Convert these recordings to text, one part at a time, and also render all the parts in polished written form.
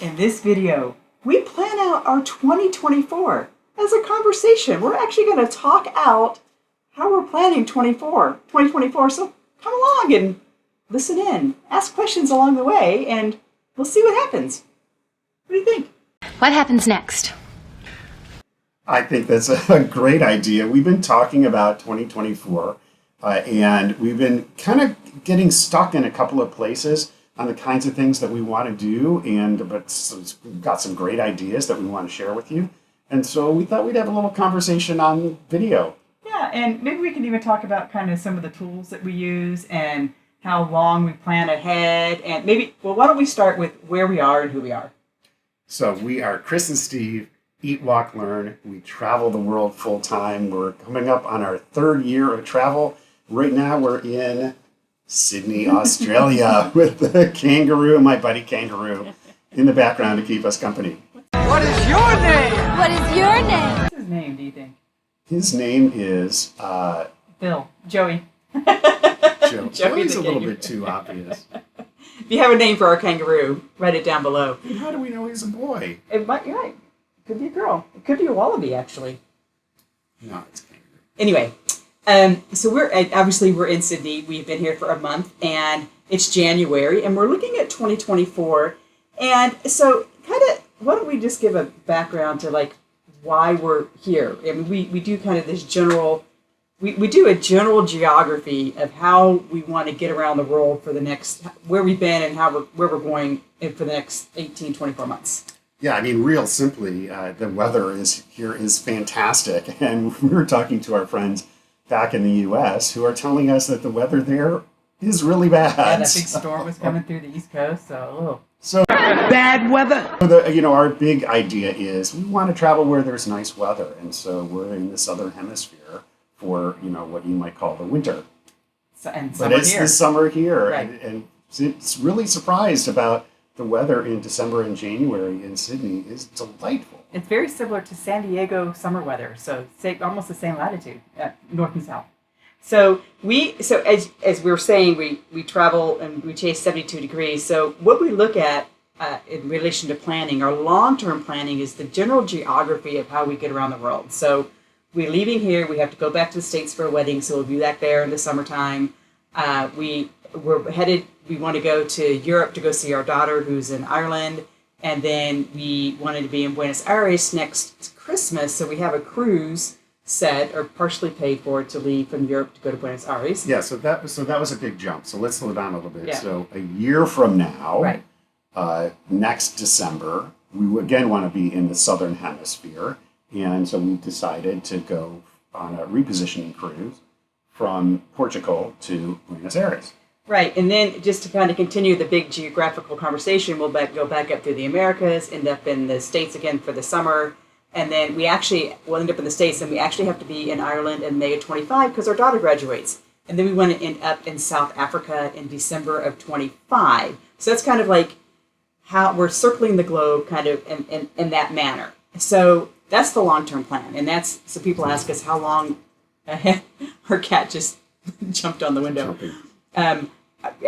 In this video, we plan out our 2024 as a conversation. We're actually going to talk out how we're planning 2024. So come along and listen in, ask questions along the way, and we'll see what happens. What do you think? What happens next? I think that's a great idea. We've been talking about 2024, and we've been kind of getting stuck in a couple of places on the kinds of things that we want to do, but we've got some great ideas that we want to share with you. And so we thought we'd have a little conversation on video. Yeah, and maybe we can even talk about kind of some of the tools that we use and how long we plan ahead. And why don't we start with where we are and who we are? So we are Chris and Steve, Eat, Walk, Learn. We travel the world full time. We're coming up on our third year of travel. Right now we're in Sydney, Australia, with the kangaroo, my buddy Kangaroo, in the background to keep us company. What is your name? What is your name? What's his name, do you think? His name is Bill. Joey. Joe. Joey Joey's the a little kangaroo. bit too obvious. If you have a name for our kangaroo, write it down below. And how do we know he's a boy? It might, you're right. It could be a girl. It could be a wallaby, actually. No, it's kangaroo. Anyway, so we're in Sydney. We've been here for a month, and it's January, and we're looking at 2024. And so, why don't we just give a background to why we're here? I mean, we do kind of this general. We do a general geography of how we want to get around the world for the next, where we've been and where we're going for the next 18, 24 months. Yeah, I mean, real simply, the weather here is fantastic. And we were talking to our friends back in the U.S. who are telling us that the weather there is really bad. Yeah, that big storm was coming through the East Coast, so. Bad weather. Our big idea is we want to travel where there's nice weather. And so we're in the southern hemisphere for, what you might call the winter. But it's the summer here. Right. And it's really surprised about the weather in December and January in Sydney is delightful. It's very similar to San Diego summer weather, so almost the same latitude, north and south. So as we were saying, we travel and we chase 72 degrees. So what we look at in relation to planning, our long-term planning, is the general geography of how we get around the world. So we're leaving here. We have to go back to the States for a wedding, so we'll be back there in the summertime. We're headed. We want to go to Europe to go see our daughter who's in Ireland, and then we wanted to be in Buenos Aires next Christmas. So we have a cruise set or partially paid for to leave from Europe to go to Buenos Aires. Yeah, so that was a big jump. So let's slow down a little bit. Yeah. So a year from now, Right. Next December, we again want to be in the southern hemisphere, and so we decided to go on a repositioning cruise from Portugal to Buenos Aires. Right, and then just to kind of continue the big geographical conversation, we'll go back up through the Americas, end up in the States again for the summer, and then we'll end up in the States, and we actually have to be in Ireland in May of 25 because our daughter graduates. And then we want to end up in South Africa in December of 25. So that's kind of like how we're circling the globe kind of in that manner. So that's the long-term plan. And so people ask us how long, her cat just jumped on the window.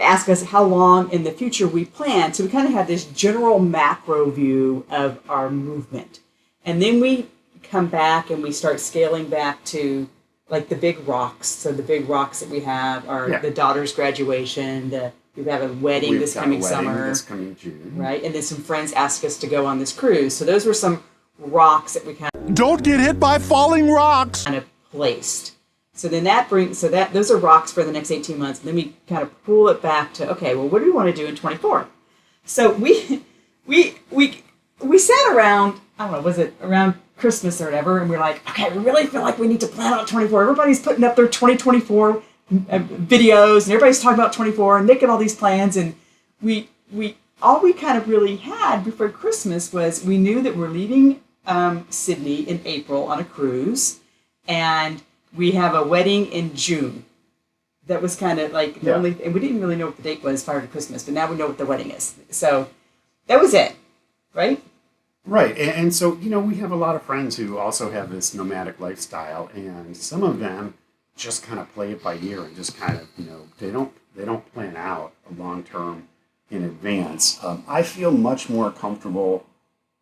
Ask us how long in the future we plan. So we kind of have this general macro view of our movement. And then we come back and we start scaling back to the big rocks. So the big rocks that we have are the daughter's graduation, we have a wedding this coming summer. This coming June. Right? And then some friends ask us to go on this cruise. So those were some rocks that we kind Don't get hit by falling rocks. of placed. So then those are rocks for the next 18 months. And then we kind of pull it back to, okay, well, what do we want to do in 24? So we sat around, I don't know, was it around Christmas or whatever, and we're like, okay, we really feel like we need to plan out 24. Everybody's putting up their 2024 videos, and everybody's talking about 24 and making all these plans. And all we kind of really had before Christmas was we knew that we're leaving Sydney in April on a cruise, and we have a wedding in June. That was kind of the only, and we didn't really know what the date was prior to Christmas, but now we know what the wedding is. So that was it, right? Right, and so, we have a lot of friends who also have this nomadic lifestyle, and some of them just kind of play it by ear and just kind of, they don't plan out a long-term in advance, I feel much more comfortable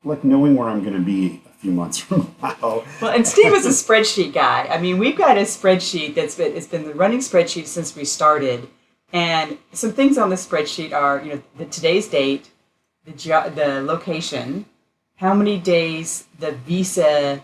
like knowing where I'm going to be a few months from now. Well, and Steve is a spreadsheet guy. I mean, we've got a spreadsheet it's been the running spreadsheet since we started. And some things on the spreadsheet are, the today's date, the location, how many days the visa,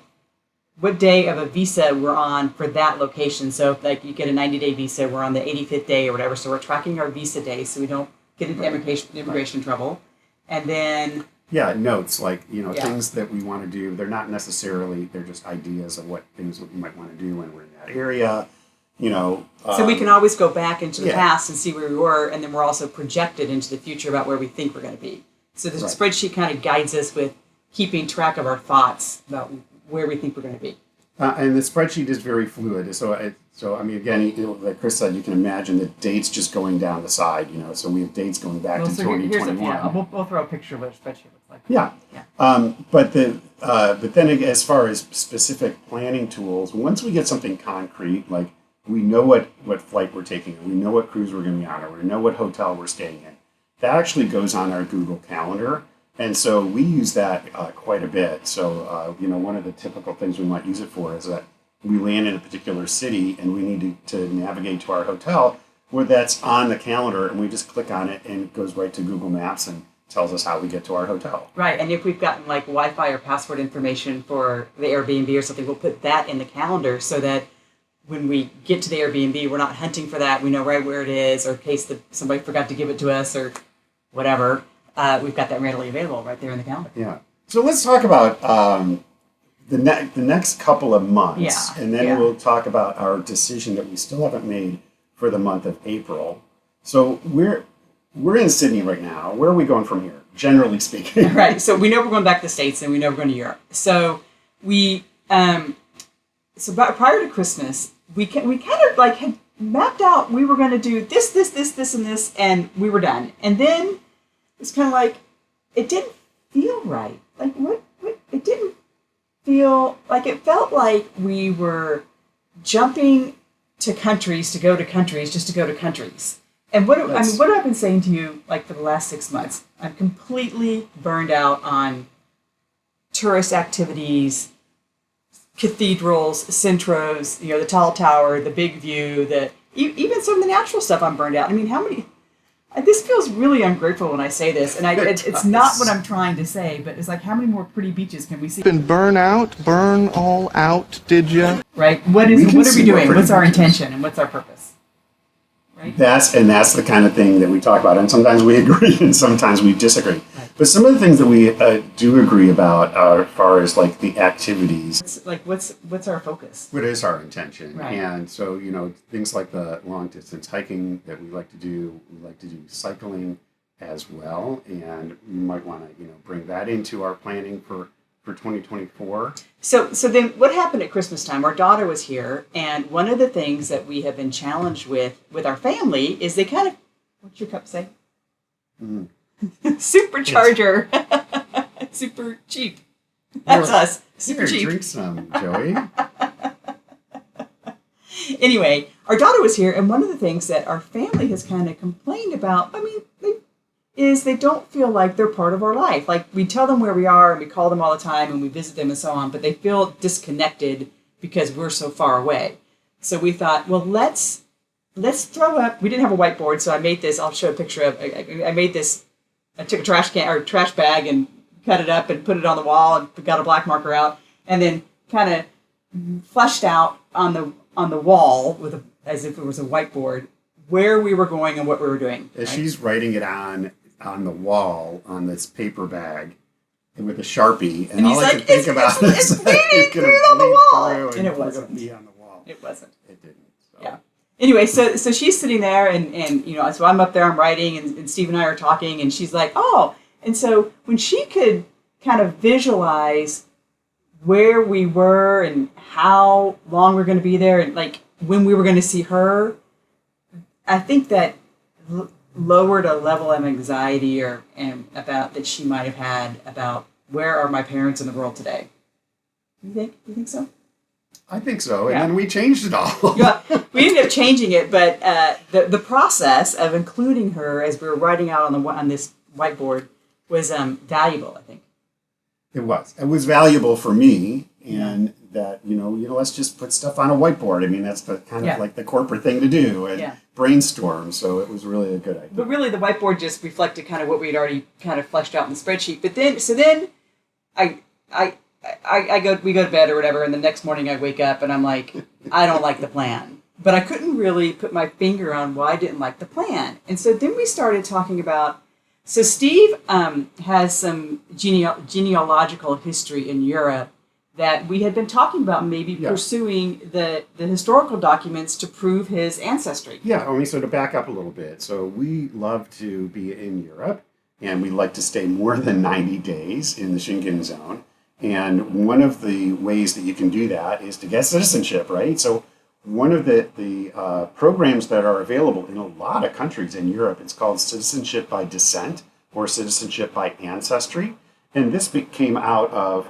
what day of a visa we're on for that location. So if like you get a 90-day visa, we're on the 85th day or whatever. So we're tracking our visa days so we don't get into immigration trouble. And then notes like, things that we want to do. They're not necessarily, they're just ideas of what things that we might want to do when we're in that area. So we can always go back into the past and see where we were, and then we're also projected into the future about where we think we're going to be. So the spreadsheet kind of guides us with keeping track of our thoughts about where we think we're going to be. And the spreadsheet is very fluid. So I mean, again, like Chris said, you can imagine the dates just going down the side. So we have dates going back to 2021. We'll throw a picture of what a spreadsheet looks like. Yeah. But then as far as specific planning tools, once we get something concrete, like we know what flight we're taking, or we know what cruise we're going to be on, or we know what hotel we're staying in, that actually goes on our Google Calendar. And so we use that quite a bit. So, one of the typical things we might use it for is that we land in a particular city and we need to navigate to our hotel, where that's on the calendar, and we just click on it and it goes right to Google Maps and tells us how we get to our hotel. Right, and if we've gotten like Wi-Fi or password information for the Airbnb or something, we'll put that in the calendar so that when we get to the Airbnb, we're not hunting for that. We know right where it is, or in case somebody forgot to give it to us or whatever. We've got that readily available right there in the calendar. Yeah. So let's talk about the next couple of months, and then we'll talk about our decision that we still haven't made for the month of April. So we're in Sydney right now. Where are we going from here, generally speaking? Right. So we know we're going back to the States, and we know we're going to Europe. So we prior to Christmas, we kind of like had mapped out we were going to do this, and this, and we were done. And then it's kind of like it didn't feel right. Like what? It didn't feel like, it felt like we were jumping to countries to go to countries just to go to countries. And what I've been saying to you like for the last 6 months, I'm completely burned out on tourist activities, cathedrals, centros, the tall tower, the big view, even some of the natural stuff I'm burned out. I mean, how many? This feels really ungrateful when I say this, and it's not what I'm trying to say, but it's like, how many more pretty beaches can we see? Been burn all out, did you? Right. What are we doing? What's our intention and what's our purpose? Right. That's the kind of thing that we talk about, and sometimes we agree and sometimes we disagree. Right. But some of the things that we do agree about are as far as like the activities. What's our focus? What is our intention? Right. And so, things like the long distance hiking that we like to do, cycling as well, and we might want to, bring that into our planning for 2024. So then what happened at Christmas time? Our daughter was here, and one of the things that we have been challenged with our family is they kind of, what's your cup say? Supercharger. Super cheap. That's us. Super cheap. Drink some, Joey. Anyway, our daughter was here, and one of the things that our family has kind of complained about, is they don't feel like they're part of our life. Like, we tell them where we are, and we call them all the time, and we visit them and so on, but they feel disconnected because we're so far away. So we thought, well, let's throw up. We didn't have a whiteboard, so I made this. I'll show a picture of. I made this. I took a trash bag and cut it up and put it on the wall and got a black marker out, and then kind of fleshed out on the wall as if it was a whiteboard where we were going and what we were doing. As she's writing it on the wall on this paper bag with a Sharpie, and all I can think about is it's bleeding through on the wall, and it wasn't. Be on the wall. It wasn't. It didn't. So. Yeah. Anyway, so she's sitting there, and so I'm up there, I'm writing, and Steve and I are talking, and she's like, oh, and so when she could kind of visualize where we were and how long we're going to be there, and like when we were going to see her, I think that lowered a level of anxiety about that she might have had about where are my parents in the world today. You think so? I think so, Yeah. and then we changed it all. Yeah. we ended up changing it, but the process of including her as we were writing out on this whiteboard was valuable, I think. It was valuable for me, and that let's just put stuff on a whiteboard. I mean, that's the kind of like the corporate thing to do and brainstorm. So it was really a good idea. But really, the whiteboard just reflected kind of what we had already kind of fleshed out in the spreadsheet. But then we go to bed or whatever, and the next morning I wake up and I'm like, I don't like the plan. But I couldn't really put my finger on why I didn't like the plan. And so then we started talking about, so Steve has some genealogical history in Europe that we had been talking about maybe pursuing the historical documents to prove his ancestry. Yeah, so to back up a little bit. So we love to be in Europe, and we like to stay more than 90 days in the Schengen zone. And one of the ways that you can do that is to get citizenship, right? So one of the programs that are available in a lot of countries in Europe, it's called citizenship by descent or citizenship by ancestry. And this came out of,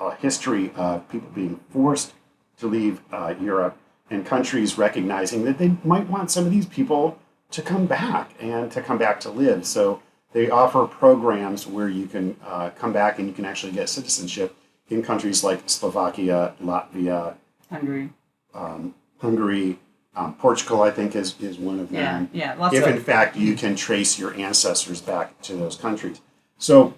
a history of people being forced to leave Europe and countries recognizing that they might want some of these people to come back and to come back to live. So they offer programs where you can come back and you can actually get citizenship in countries like Slovakia, Latvia, Hungary, Portugal, I think, is one of them. Yeah, if in fact you can trace your ancestors back to those countries. So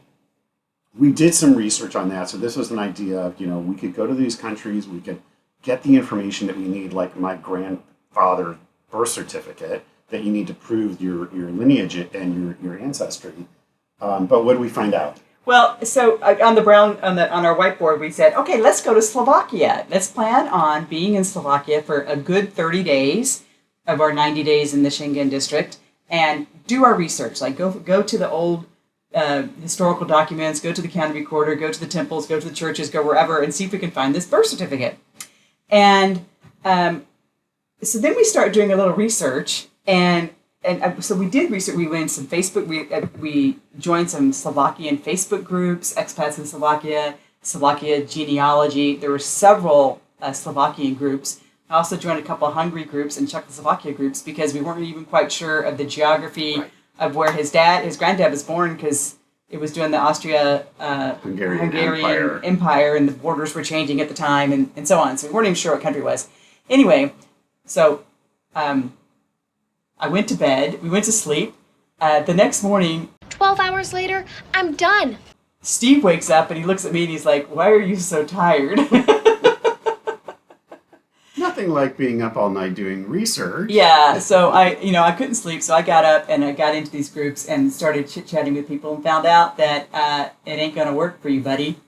we did some research on that. So this was an idea of, we could go to these countries, we could get the information that we need, like my grandfather's birth certificate, that you need to prove your lineage and your ancestry. But what did we find out? Well, so on our whiteboard, we said, okay, let's go to Slovakia. Let's plan on being in Slovakia for a good 30 days of our 90 days in the Schengen district and do our research. Like go to the old historical documents, go to the county recorder, go to the temples, go to the churches, go wherever, and see if we can find this birth certificate. And so then we start doing a little research, and so we did research. We went some Facebook. We joined some Slovakian Facebook groups, expats in Slovakia genealogy. There were several Slovakian groups. I also joined a couple of Hungary groups and Czechoslovakia groups because we weren't even quite sure of the geography of where his granddad was born, because it was during the Austria-Hungarian Empire, and the borders were changing at the time, and so on. So we weren't even sure what country it was. Anyway, so I went to bed. We went to sleep. The next morning, 12 hours later, I'm done. Steve wakes up and he looks at me and he's like, "Why are you so tired?" Nothing like being up all night doing research. Yeah, so I couldn't sleep, so I got up and I got into these groups and started chit-chatting with people and found out that it ain't gonna work for you, buddy.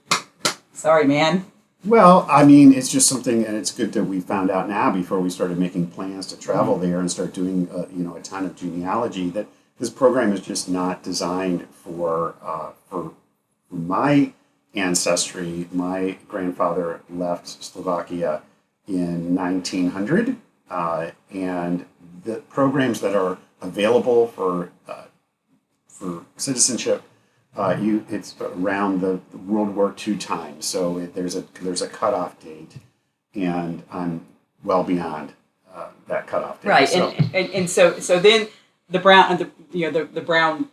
Sorry, man. Well, I mean, it's just something, and it's good that we found out now before we started making plans to travel there and start doing, a ton of genealogy, that this program is just not designed for my ancestry. My grandfather left Slovakia in 1900, and the programs that are available for citizenship, it's around the World War II time. So there's a cutoff date, and I'm well beyond that cutoff date. Right, so. and so then the brown the brown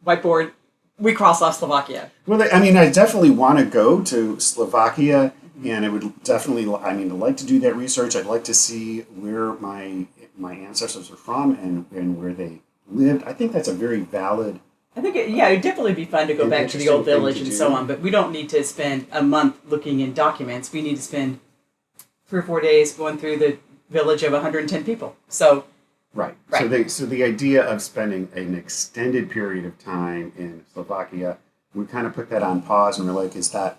whiteboard, we cross off Slovakia. Well, I definitely want to go to Slovakia, and it would definitely, I'd like to do that research. I'd like to see where my ancestors are from and where they lived. I think that's a very valid. I think it'd definitely be fun to go back to the old village and so on, but we don't need to spend a month looking in documents. We need to spend 3 or 4 days going through the village of 110 people. So. Right. So the idea of spending an extended period of time in Slovakia, we kind of put that on pause, and we're like, is that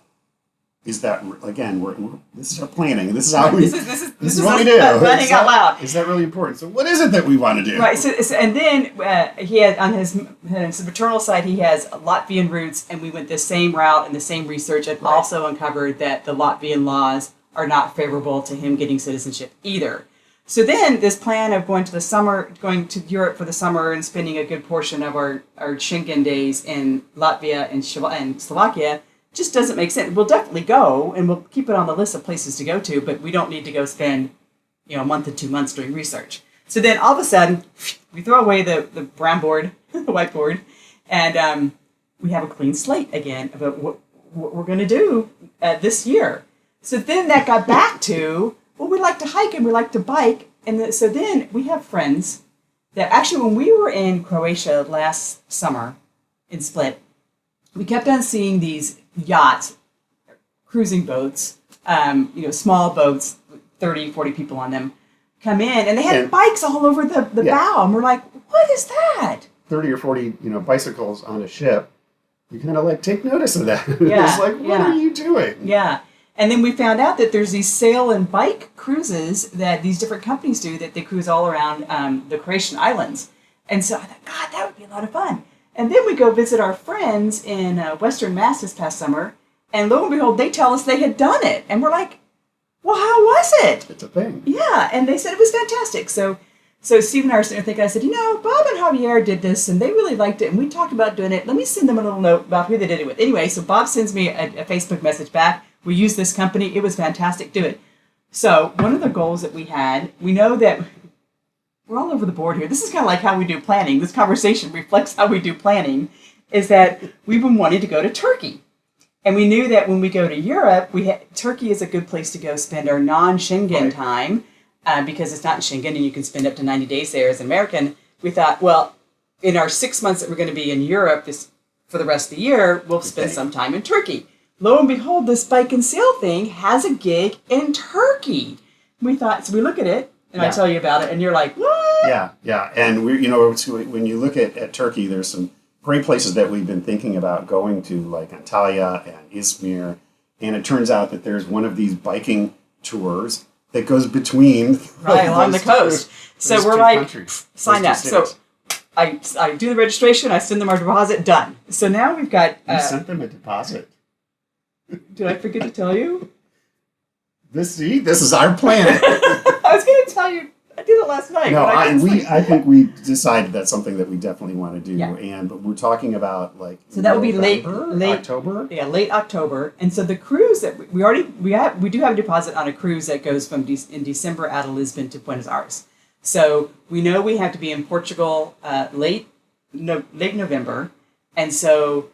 again? This is our planning. This is how we. This is what we do. Planning out loud. Is that really important? So what is it that we want to do? Right. So and then he had on his maternal side, he has Latvian roots, and we went the same route and the same research, and also uncovered that the Latvian laws are not favorable to him getting citizenship either. So then this plan of going to Europe for the summer and spending a good portion of our Schengen days in Latvia and Slovakia just doesn't make sense. We'll definitely go, and we'll keep it on the list of places to go to, but we don't need to go spend a month to 2 months doing research. So then all of a sudden, we throw away the brown board, the whiteboard, and we have a clean slate again about what we're going to do this year. So then that got back to, well, we like to hike and we like to bike. And so then we have friends that actually, when we were in Croatia last summer in Split, we kept on seeing these yachts, cruising boats, small boats, 30, 40 people on them, come in, and they had bikes all over the bow. And we're like, what is that? 30 or 40, bicycles on a ship. You kind of take notice of that. Yeah, It's like, what are you doing? Yeah. And then we found out that there's these sail and bike cruises that these different companies do, that they cruise all around the Croatian islands. And so I thought, God, that would be a lot of fun. And then we go visit our friends in Western Mass this past summer, and lo and behold, they tell us they had done it. And we're like, well, how was it? It's a thing. Yeah, and they said it was fantastic. So Steve and I are sitting there thinking, I said, Bob and Javier did this, and they really liked it, and we talked about doing it. Let me send them a little note about who they did it with. Anyway, so Bob sends me a Facebook message back. We use this company. It was fantastic. Do it. So one of the goals that we had, we know that we're all over the board here. This is kind of like how we do planning. This conversation reflects how we do planning, is that we've been wanting to go to Turkey. And we knew that when we go to Europe, Turkey is a good place to go spend our non-Schengen time, because it's not in Schengen and you can spend up to 90 days there as an American. We thought, well, in our 6 months that we're going to be in Europe for the rest of the year, we'll spend some time in Turkey. Lo and behold, this bike and sail thing has a gig in Turkey. We thought, so we look at it, and I tell you about it, and you're like, what? Yeah. And when you look at Turkey, there's some great places that we've been thinking about going to, like Antalya and Izmir. And it turns out that there's one of these biking tours that goes between along the coast. So we're like, sign up. So I do the registration, I send them our deposit, done. So now we've got... You sent them a deposit. Did I forget to tell you? This is our planet. I was going to tell you, I did it last night. No, but I think we decided that's something that we definitely want to do. Yeah. But we're talking about so that would be late October. Yeah, late October. And so the cruise that we do have a deposit on a cruise that goes from in December out of Lisbon to Buenos Aires. So we know we have to be in Portugal late November, and so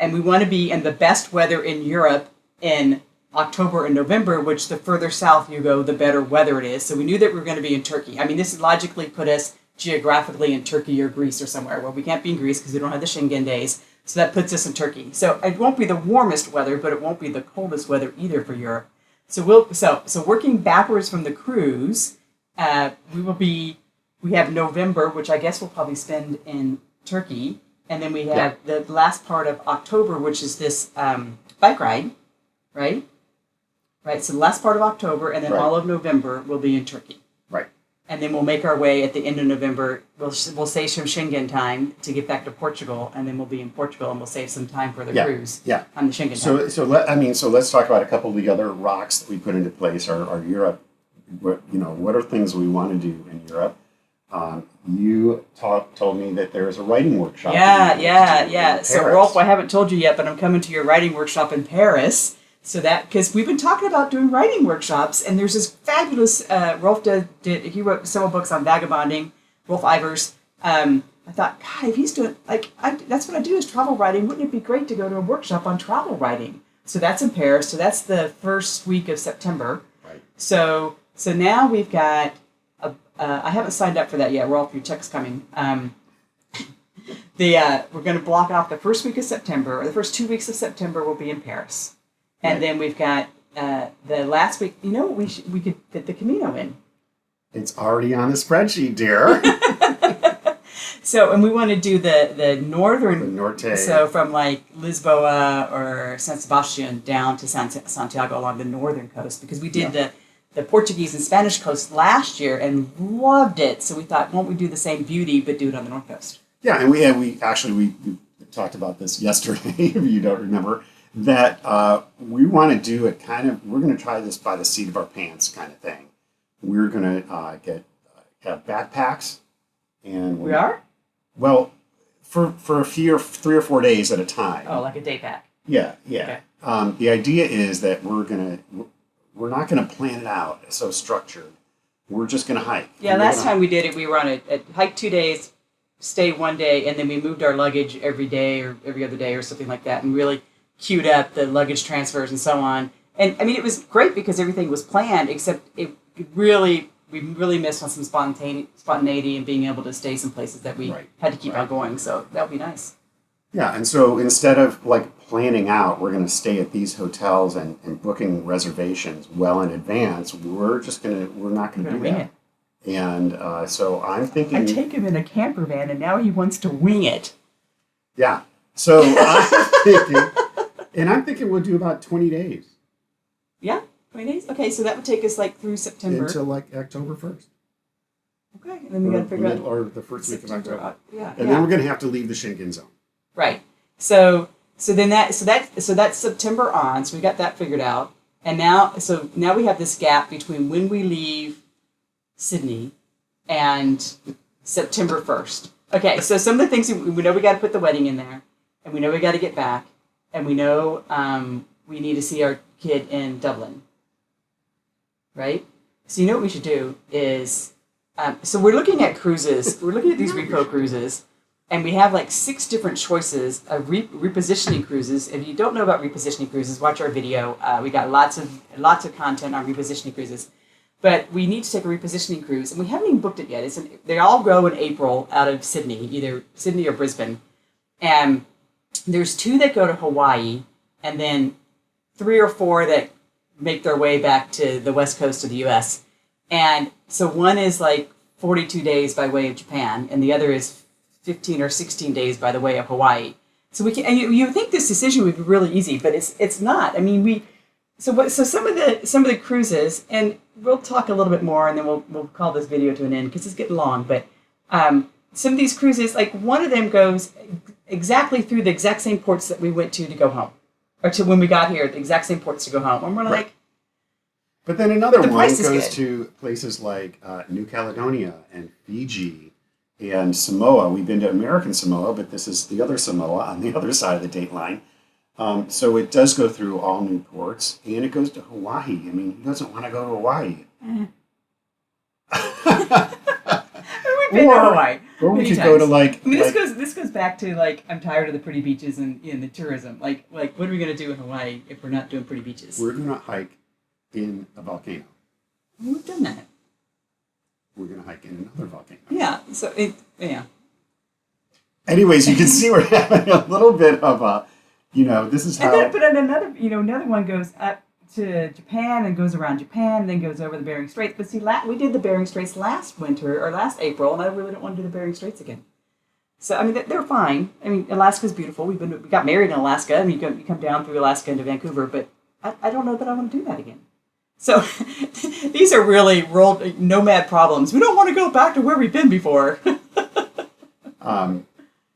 and we want to be in the best weather in Europe in October and November, which the further south you go, the better weather it is. So we knew that we were going to be in Turkey. I mean, this logically put us geographically in Turkey or Greece or somewhere. Well, we can't be in Greece because we don't have the Schengen days. So that puts us in Turkey. So it won't be the warmest weather, but it won't be the coldest weather either for Europe. So so working backwards from the cruise, we have November, which I guess we'll probably spend in Turkey. And then we have the last part of October, which is this bike ride, right? Right, so the last part of October, and then all of November will be in Turkey. Right. And then we'll make our way at the end of November. We'll save some Schengen time to get back to Portugal, and then we'll be in Portugal, and we'll save some time for the cruise on the Schengen time. So let's talk about a couple of the other rocks that we put into place. Our Europe, what are things we want to do in Europe? You told me that there's a writing workshop. Yeah. So Rolf, I haven't told you yet, but I'm coming to your writing workshop in Paris. So because we've been talking about doing writing workshops, and there's this fabulous, Rolf he wrote several books on vagabonding, Rolf Ivers. I thought, God, if he's doing, that's what I do is travel writing. Wouldn't it be great to go to a workshop on travel writing? So that's in Paris. So that's the first week of September. Right. So now we've got, I haven't signed up for that yet. Rolf, your check's coming. We're going to block off the first week of September, or the first 2 weeks of September will be in Paris. And then we've got the last week. You know what we could fit the Camino in? It's already on the spreadsheet, dear. So, and we want to do the northern. The Norte. So from like Lisboa or San Sebastian down to Santiago along the northern coast, because we did the Portuguese and Spanish coast last year and loved it. So we thought, won't we do the same beauty but do it on the north coast? Yeah, and we talked about this yesterday. If you don't remember. That we want to do it we're going to try this by the seat of our pants kind of thing. We're going to have backpacks. And we are? Well, for 3 or 4 days at a time. Oh, like a day pack. Yeah. Okay. The idea is that we're we're not going to plan it out so structured. We're just going to hike. Yeah, last time we did it, we were on a hike 2 days, stay 1 day, and then we moved our luggage every day or every other day or something like that, and really queued up the luggage transfers and so on. And I mean, it was great because everything was planned, except we really missed on some spontaneity and being able to stay some places that we had to keep on going. So that would be nice. Yeah, and so instead of like planning out, we're going to stay at these hotels and booking reservations well in advance, we're not going to do that. And so I'm thinking... I take him in a camper van and now he wants to wing it. Yeah, so I'm thinking we'll do about 20 days. Yeah, 20 days? Okay, so that would take us like through September. Until like October 1st. Okay, and then we got to figure out... Or the first week of October. Yeah. And then we're going to have to leave the Schengen zone. Right. So that's September on. So we got that figured out, and now we have this gap between when we leave Sydney and September 1st. Okay. So some of the things we know, we got to put the wedding in there, and we know we got to get back, and we know we need to see our kid in Dublin. Right. So you know what we should do is so we're looking at cruises. We're looking at these repo cruises. And we have like 6 different choices of repositioning cruises. If you don't know about repositioning cruises, watch our video. We got lots of content on repositioning cruises. But we need to take a repositioning cruise, and we haven't even booked it yet. They all go in April out of Sydney, either Sydney or Brisbane. And there's 2 that go to Hawaii, and then 3 or 4 that make their way back to the west coast of the U.S. And so one is like 42 days by way of Japan, and the other is 15 or 16 days by the way of Hawaii. So we can, and you would think this decision would be really easy, but it's not. I mean, so some of the cruises, and we'll talk a little bit more, and then we'll call this video to an end because it's getting long. But some of these cruises, like one of them goes exactly through the exact same ports that we went to go home, or to when we got here, the exact same ports to go home. And we're like, but then another one goes to places like New Caledonia and Fiji. And Samoa, we've been to American Samoa, but this is the other Samoa on the other side of the date line. So it does go through all new ports, and it goes to Hawaii. I mean, who doesn't want to go to Hawaii? We've been to Hawaii. Or we could go to like... I mean, this goes back to like, I'm tired of the pretty beaches and the tourism. Like what are we going to do in Hawaii if we're not doing pretty beaches? We're going to hike in a volcano. We've done that. We're going to hike in another volcano. Yeah. So yeah. Anyways, you can see we're having a little bit of a, this is how. But another one goes up to Japan and goes around Japan and then goes over the Bering Straits. But see, we did the Bering Straits last winter or last April, and I really don't want to do the Bering Straits again. So I mean, they're fine. I mean, Alaska's beautiful. We got married in Alaska. I mean, you come down through Alaska into Vancouver, but I don't know that I want to do that again. So these are really nomad problems. We don't want to go back to where we've been before.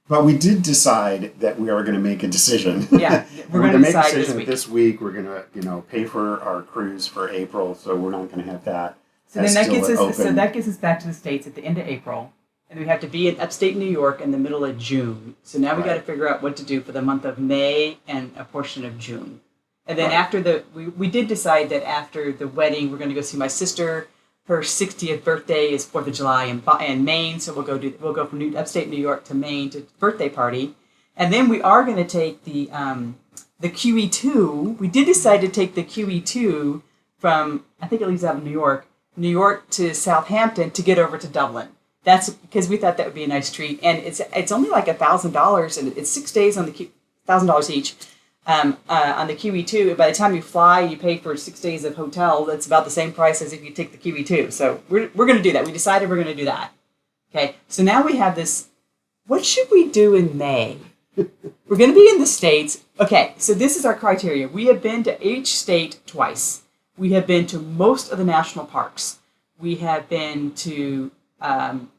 But we did decide that we are going to make a decision. Yeah, we're going to make a decide decision this week. We're going to, pay for our cruise for April, so we're not going to have that. So then that gets us back to the States at the end of April, and we have to be in upstate New York in the middle of June. So now we got to figure out what to do for the month of May and a portion of June. And then after we did decide that after the wedding, we're going to go see my sister. Her 60th birthday is 4th of July in Maine, so we'll go from upstate New York to Maine to birthday party. And then we are going to take the QE2. We did decide to take the QE2 from, I think it leaves out of New York to Southampton to get over to Dublin. That's because we thought that would be a nice treat. And it's only like $1,000, and it's 6 days on the $1,000 each. On the QE2, by the time you fly, you pay for 6 days of hotel. That's about the same price as if you take the QE2. So we're going to do that. We decided we're going to do that. Okay. So now we have this. What should we do in May? We're going to be in the States. Okay. So this is our criteria. We have been to each state twice. We have been to most of the national parks. We have been to.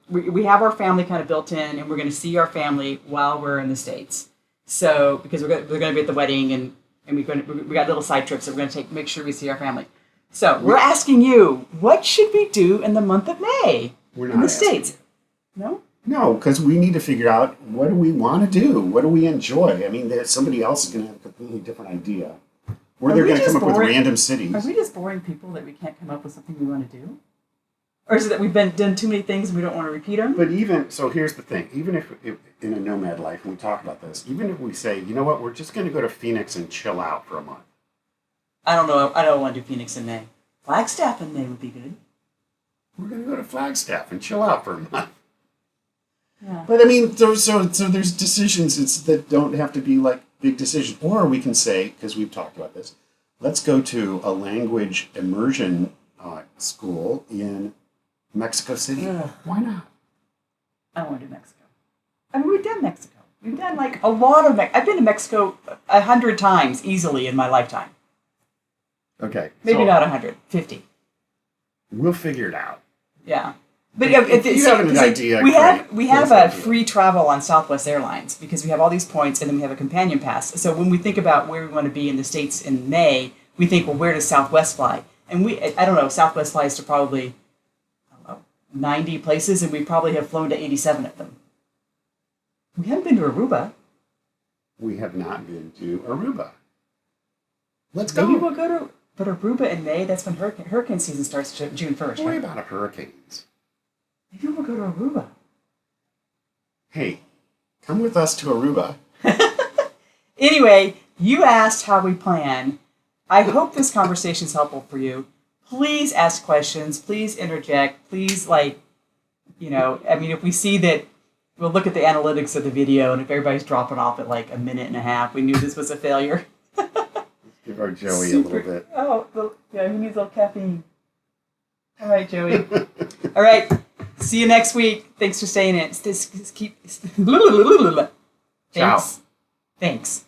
We have our family kind of built in, and we're going to see our family while we're in the States. So, because we're going to be at the wedding, and we got little side trips that we're going to make sure we see our family. So, we're asking you, what should we do in the month of May in the States? No? No, because we need to figure out, what do we want to do? What do we enjoy? I mean, somebody else is going to have a completely different idea Or Are they're we going to just come up with boring? random cities. Are we just boring people that we can't come up with something we want to do? Or is it that we've done too many things and we don't want to repeat them? But even, so here's the thing. Even if in a nomad life, and we talk about this, even if we say, you know what, we're just going to go to Phoenix and chill out for a month. I don't know. I don't want to do Phoenix in May. Flagstaff in May would be good. We're going to go to Flagstaff and chill out for a month. Yeah. But I mean, so there's decisions that don't have to be like big decisions. Or we can say, because we've talked about this, let's go to a language immersion school in Mexico City. Ugh. Why not? I don't want to do Mexico. I mean, we've done Mexico. We've done like a lot of I've been to Mexico 100 times easily in my lifetime. Okay. Maybe so not 100, 50. We'll figure it out. Yeah. But If you have an idea, we great. have Let's a do it. free travel on Southwest Airlines because we have all these points and then we have a companion pass. So when we think about where we want to be in the States in May, we think, well, where does Southwest fly? And I don't know, Southwest flies to probably 90 places, and we probably have flown to 87 of them. We haven't been to Aruba. We have not been to Aruba. Let's go. Maybe we'll go to, but Aruba in May, that's when hurricane season starts June 1st, Don't worry right? about hurricanes. Maybe we'll go to Aruba. Hey, come with us to Aruba. Anyway, you asked how we plan. I hope this conversation is helpful for you. Please ask questions. Please interject. Please, I mean, if we see that, we'll look at the analytics of the video, and if everybody's dropping off at like a minute and a half, we knew this was a failure. Give our Joey a little bit. Oh, yeah, he needs a little caffeine. All right, Joey. All right. See you next week. Thanks for staying in. Thanks. Ciao. Thanks.